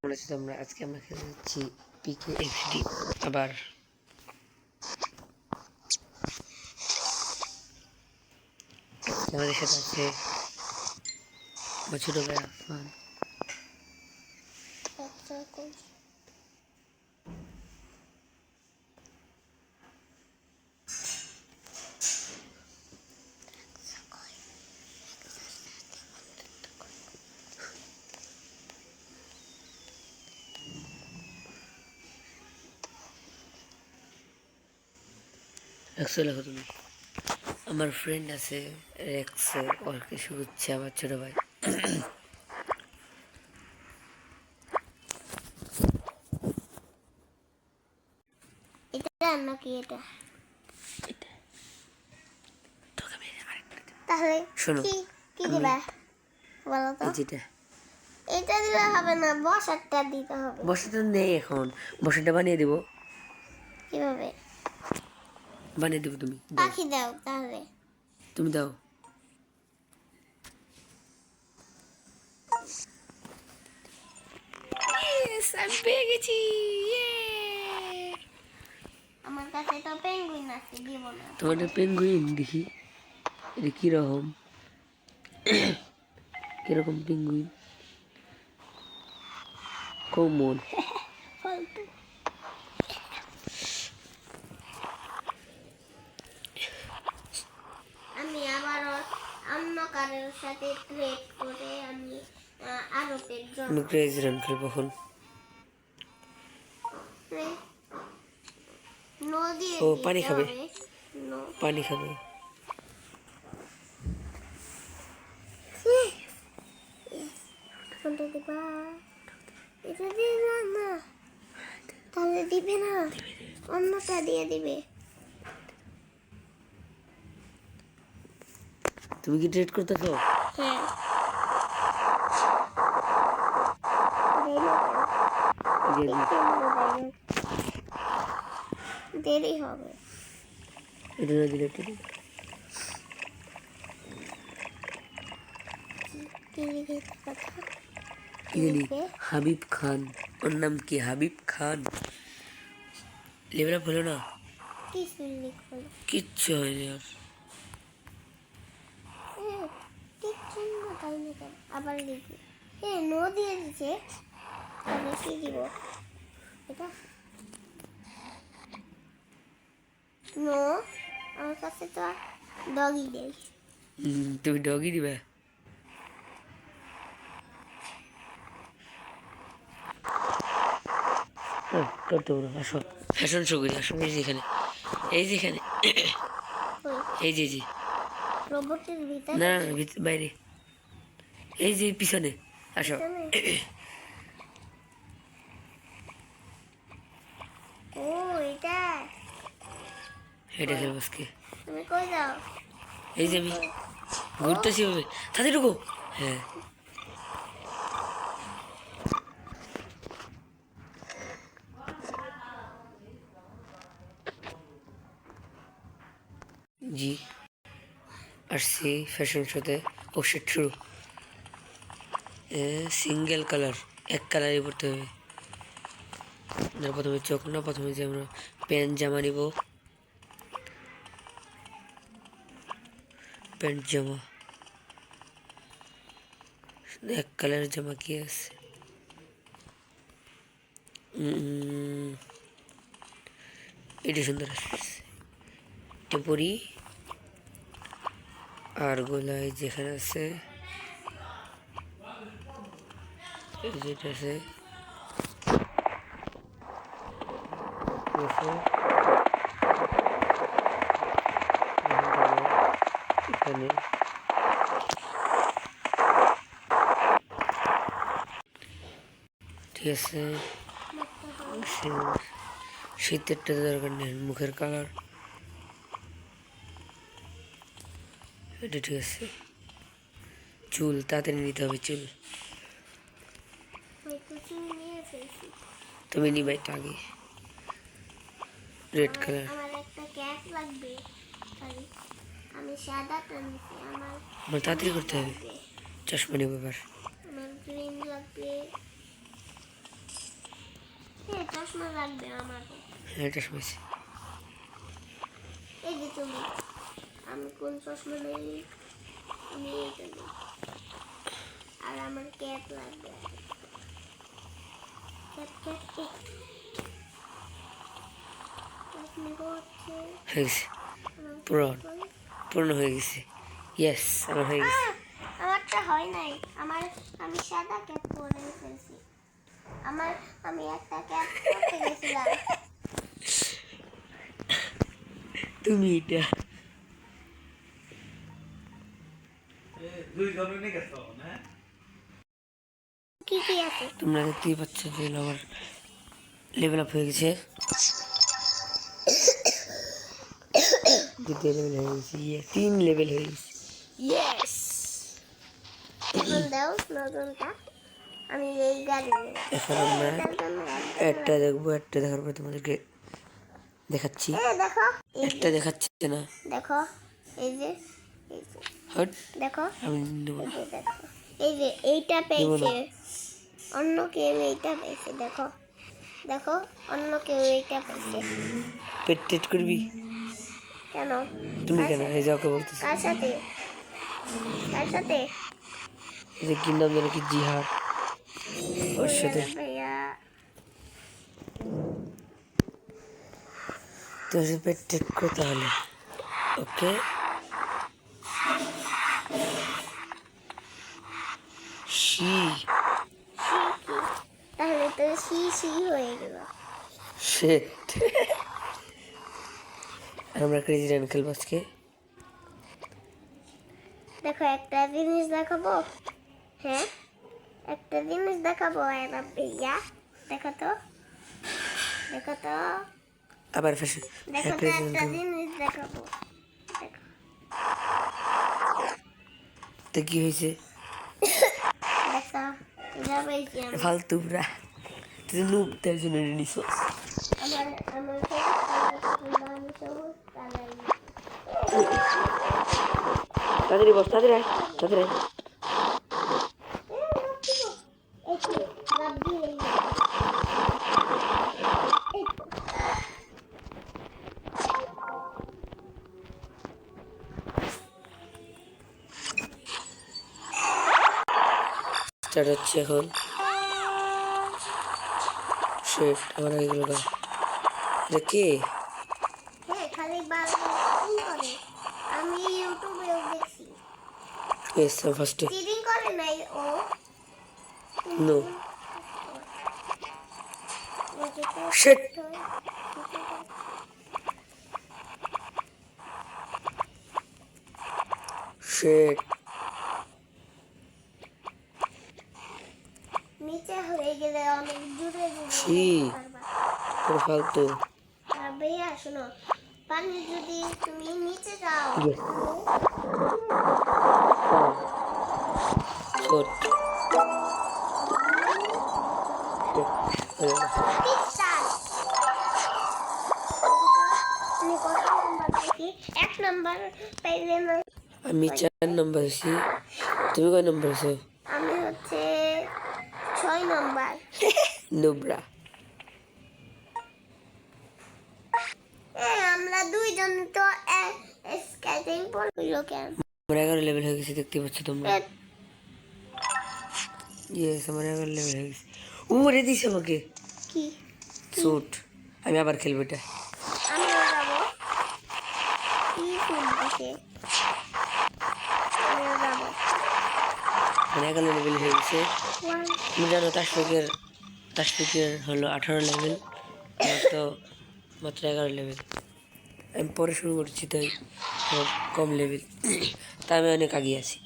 তোমরা আজকে আমরা খেলে যাচ্ছি PKXD আবার আমাদের সাথে আছে আমার ছোট ভাই আফমান। তুমি আমার ফ্রেন্ড আছে রেক্স, ওর কিছু হচ্ছে আমার ছোট ভাই। এটা নাকি এটা তাহলে শোনো কি দিবা বলো তো? এটা দিলে হবে না, বসারটা দিতে হবে। বসাটা নেই এখন, বসাটা বানিয়ে দেবো। কিভাবে বানিয়ে দেবো? তুমি পাখি দাও, তাহলে তুমি দাও। আমি পেয়ে গেছি। আমার কাছে তো পেঙ্গুইন আছে, দিব না। তোমার পেঙ্গুইন দেখি, এটা কিরকম কিরকম পেঙ্গুইন? কমন ফালতু। আমি আবারও অন্য কারোর সাথে ট্রেড করে আমি আরো পেট আমি ক্রেজি রান খেলবো এখন। নদী ও পানি খাবে, পানি খাবে। কোনটা দিবা? এটা দিয়ে না, তাহলে দিবে না, অন্যটা দিয়ে দিবে। তুমি কি ট্রেড করতেছো? হ্যাঁ। দেরি হবে। এটা না দিলে হাবিব খান, ওর নাম কি? হাবিব খান। লেবরা বলো না, কিচ্ছু হয়নি আর। আবার লিখি। হ্যাঁ, নো দিয়ে দিচ্ছে। আমি কি দিব? এটা নো। আমার কাছে তো ডগি নেই। তুমি ডগি দিবে? করতে পারো, আসো ফ্যাশন শো করি। আসো এই যেখানে, এই যেখানে, এই যে জি রোবটের ভিতরে না বাইরে, এই যে পিছনে আসো। ও এটা এটা খেলবো আজকে। তুমি কই যাও? এই যে আমি ঘুরতেছি ভাবে, তাদের ঢুকো। হ্যাঁ জি আসছি ফ্যাশন শোতে। ও শিট, শুরু। সিঙ্গেল কালার, এক কালারই পড়তে হবে। প্রথমে চোখ না, প্রথমে যে আমরা প্যান্ট জামা নিব। প্যান্ট জামা, এক কালারের জামা কি আছে? এটা সুন্দর আসছে, এটা পরি। আর গোলায় যেখানে আছে যেটা আছে এখানে ঠিক আছে। শীতেরটা দরকার নেই, মুখের কালার এটা ঠিক আছে। চুল তাড়াতাড়ি নিতে হবে, চুল তুমি নিবে এটা আগে। রেড কালার, আমার একটা ক্যাপ লাগবে। আমি সাদাটা নিছি। আমার তাড়াতাড়ি করতে হবে। চশমা নিব এবার। আমার গ্রিন লাগবে। চশমা লাগবে আমার। এটা শুনেছি। এই যে তুমি, আমি কোন চশমা নেই, আমি এইটা নেই। আর আমার ক্যাপ লাগবে, ক্যাপ ক্যাপ ক্যাপ। আপনি হচ্ছে হয়ে গেছে, পূর্ণ হয়ে গেছে। ইয়েস, আমার হয়ে গেছে। আমারটা হয় নাই। আমি সাদা ক্যাপ পরে ফেলছি। আমি একটা ক্যাপ পরতে গেছিলাম। তুমি এটা কি কি আছে? তোমরা দেখতেই পাচ্ছ যে আমার লেভেল আপ হয়ে গেছে। দ্বিতীয় লেভেল হয়ে গেছে, 3 লেভেল হয়ে গেছে। ইয়েস, এখন দাও নতুনটা। আমি এই গাড়ি নেব। এখন আমরা একটা দেখবো, একটা দেখার পরে তোমাদেরকে দেখাচ্ছি। দেখো, একটা দেখাচ্ছে না, দেখো এই যে, হট, দেখো আমি নেবো এই না। যে, দেখো এই যে এইটা পেয়েছে, অন্য কেউ এইটা পেয়েছে। দেখো দেখো, অন্য কেউ এইটা পেয়েছে। পেট টেট করবি কেন? তুমি কেন? এই যে ওকে বলতেছি, কার সাথে? কার সাথে? এই যে কি নাম জানো, কি জিহাদ, ওর সাথে। ভাইয়া তো পেট টেট করতে হলে ওকে। শি সি কি? তাহলে তো সি সি হয়ে গেল। শিট। আমরা ক্রেজি রান খেলবো আজকে। দেখো একটা জিনিস দেখাবো। হ্যাঁ, একটা জিনিস দেখাবো এবার ভাইয়া। দেখো তো, দেখো তো, আবার ফ্যাশন দেখো তো, ক্রেজি রান একটা খেলবো। জিনিস দেখাবো। দেখো, তো কি হয়েছে? দেখো এটা পেয়েছি আমি। ফালতু পুরা, তুই নুব, তার জন্য নিস। আমার আমার সবুজ কালার পছন্দ, আমি সবুজ কালার নিই। তাড়াতাড়ি বস, তাড়াতাড়ি আয়, তাড়াতাড়ি আয়। এই তো, লাভ দিয়ে এই যে। এই তো। স্টার্ট হচ্ছে এখন। শিট, আমার হয়ে গেল গা। এটা কে? হ্যাঁ, খালি বারবার করে। আমি ইউটিউবেও দেখছি। ইয়েস, আমি ফার্স্টে। চিটিং করে নাই ও। নো, নিজেকে শিট, শিট। নিচে হয়ে গেলে অনেক দূরে দূরে ছি, যেতে পারবা। পুরো ফালতু। আর ভাইয়া শোনো, পানি যদি তুমি নিচে যাও, Yes. Short. পিকচার। আমি কত নাম্বার দেখি? 1 নাম্বার পাইলে না। আমি 4 নম্বর আছি, তুমি কয় নম্বর আছো? আমি হচ্ছে 6 নাম্বার। নুবরা। আমরা দুইজন তো স্কেটিং পড়লো কেন? আমার 11 লেভেল হয়ে গেছে, দেখতে পাচ্ছ তোমরা। এ, ইয়েস, আমার 11 লেভেল হয়ে গেছে। ও রে দিছে আমাকে কি? শুট। আমি আবার খেলবো এটা। আমিও যাবো। কি শুনতেছে? আমিও যাবো। আমার 11 লেভেল হয়ে গেছে। One, তুমি জানো তাসফিকের হলো 18 লেভেল, আমার তো মাত্র 11 লেভেল। আমি পরে শুরু করছি, তাই আমার কম লেভেল, তাই আমি অনেক আগে আছি।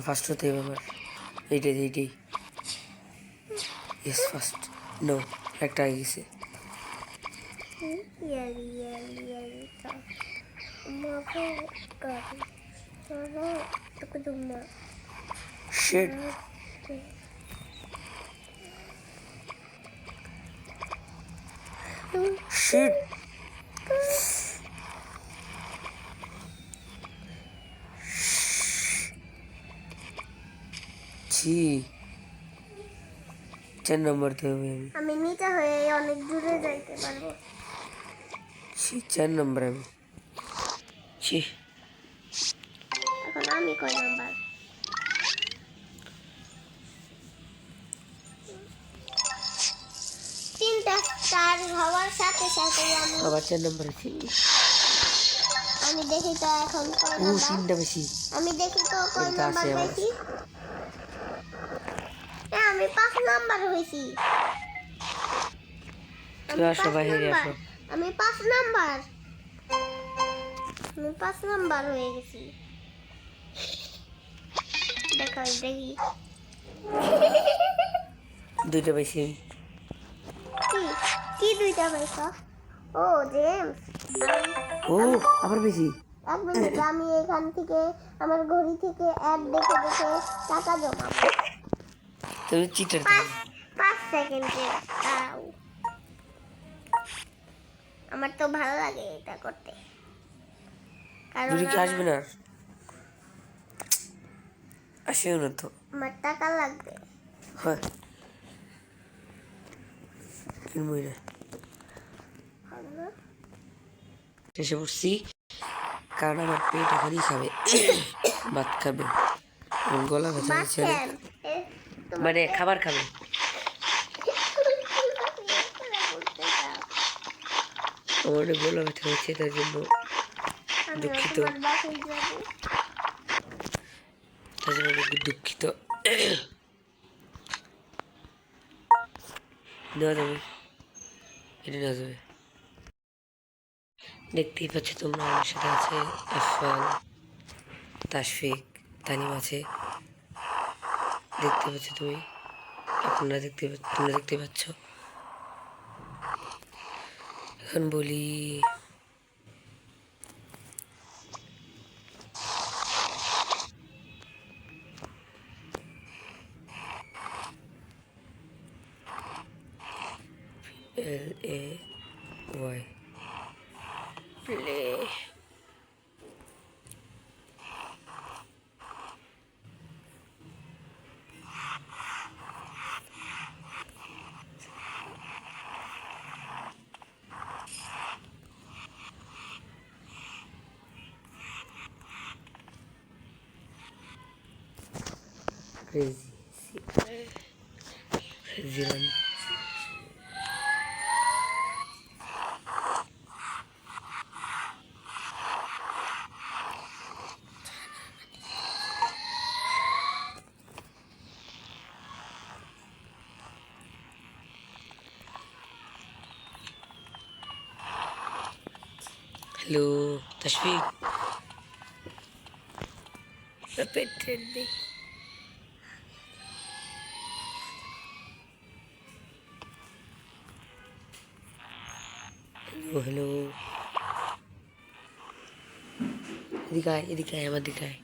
ফার্স্ট হতে হবে আমার। এইটাই ইয়েস, ফার্স্ট। নো, একটা আগে গেছে। yari ta. Mako kari. Mako tukuduma. Sheet, sheet, ছি 4 নম্বর তো আমি আমি নিচে হয়ে অনেক দূরে যাইতে পারবো। ছি 4 নম্বর আমি ছি এখন আমি কয় নাম্বার? 3টা স্টার হওয়ার সাথে সাথে আবার 4 নম্বর আছি আমি দেখি তো এখন কয় ও নাম্বার। 3টা বেশি আমি দেখি তো কয় এটা নাম্বার আছে আমার পাইছি। আমি 5 নাম্বার হইছি। চলে আসো বাইরে আসো আমি 5 নাম্বার। আমি 5 নাম্বার হয়ে গেছি। দেখি 2টা বেশি কি কি 2টা পাইছো? ও জেমস। ও আবার বেশি 1 মিনিট, আমি এখান থেকে আমার ঘড়ি থেকে অ্যাড দেখে দেখে টাকা জমাবো। তুমি চিটার 5 সেকেন্ডে দাও। আমার তো ভালো লাগে এটা করতে, কারণ দুটো কি আসবে না আসেও না তো আমার টাকা লাগবে। হয় কিনবই না এসে পড়ছি কারণ আমার পেট এখনই খাবে ভাত খাবে আমার গলা ব্যথা দিচ্ছে অনেক। বাচ্চান, মানে খাবার খাবে আমার অনেক গলা ব্যথা হচ্ছে তার জন্য দুঃখিত তার জন্য অনেক দুঃখিত নেওয়া যাবে এটা নেওয়া যাবে দেখতেই পাচ্ছ তোমরা আমার সাথে আছে আফান তাশফিক তানিম আছে দেখতে পাচ্ছ তুমি তোমরা দেখতে পাচ্ছ এখন বলি LAY play crazy run hello Tashfiq পেটের দিক হ্যালো এদিকে আয় আমার দিকে আয়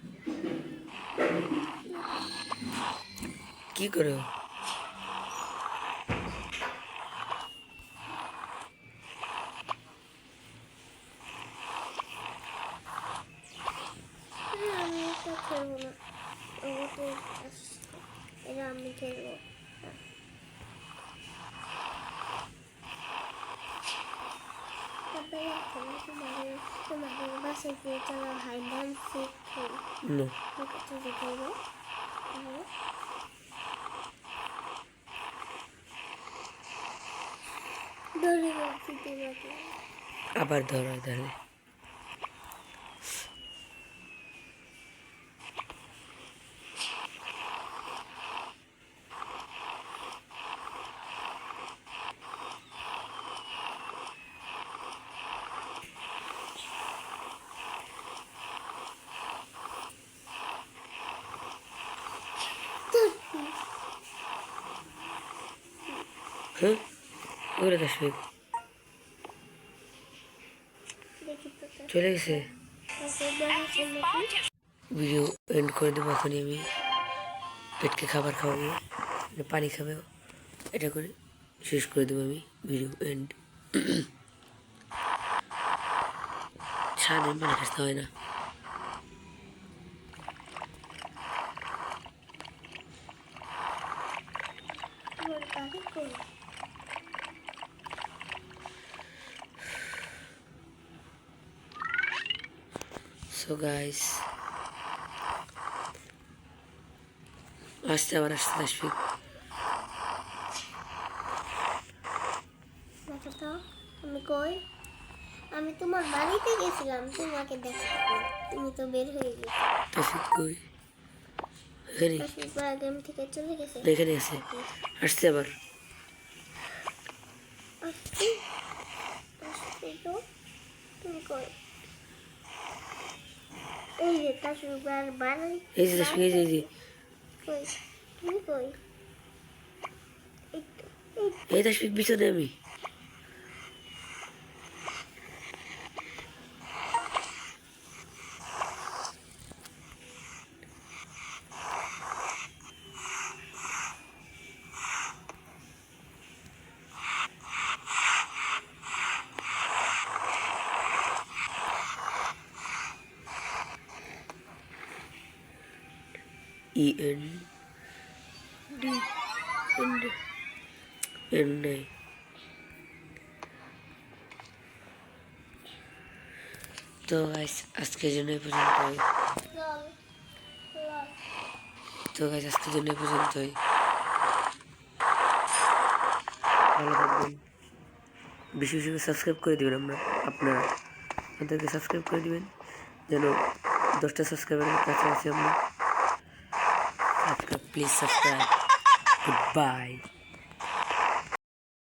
কি করো আমি এটা খেলবো না, এটা আমি খেলবো। তোমাদের বাসায় গিয়ে চলো হাই ডান্স শিখি। না ঠিক আছে, দেখাবো। ধরে রাখছি তোমাকে। আবার ধরো তাহলে হ্যাঁ ওরে তাশফিক দেখি তো চলে গেছে ভিডিও এন্ড করে দেবো এখনই আমি পেটকে খাবার খাওয়াবো মানে পানি খাবে এটা করে শেষ করে দেবো আমি ভিডিও এন্ড সারাদিন পানি খাসতে হয় না বাড়ি কই? সো গাইস আসতে আবার আসতে তাসফিক দেখো তো আমি কই? আমি তোমার বাড়িতে গেছিলাম তোমাকে দেখতে, তুমি তো বের হয়ে গেছো। তাসফিক কই এখানে তারপর গেম থেকে চলে গেছে। এখানে আছে আসতে আবার আসছি, আসছি তো। তুমি কই? এই যে তাসুবার বাড়ি। এই যে তাসফিক এই যে কই? তুমি কই? এই তো, এই এই তাসফিক পিছনে আমি EN D and N নাই তো গাইস আজকের জন্য এই পর্যন্তই লল, লল। তো গাইস আজকের জন্য এই পর্যন্তই ভালো থাকবেন বেশি বেশি করে সাবস্ক্রাইব করে দিবেন আপনারা আমাদেরকে সাবস্ক্রাইব করে দিবেন যেন 10টা সাবস্ক্রাইবারের কাছে আছি আমরা subscribe please subscribe good bye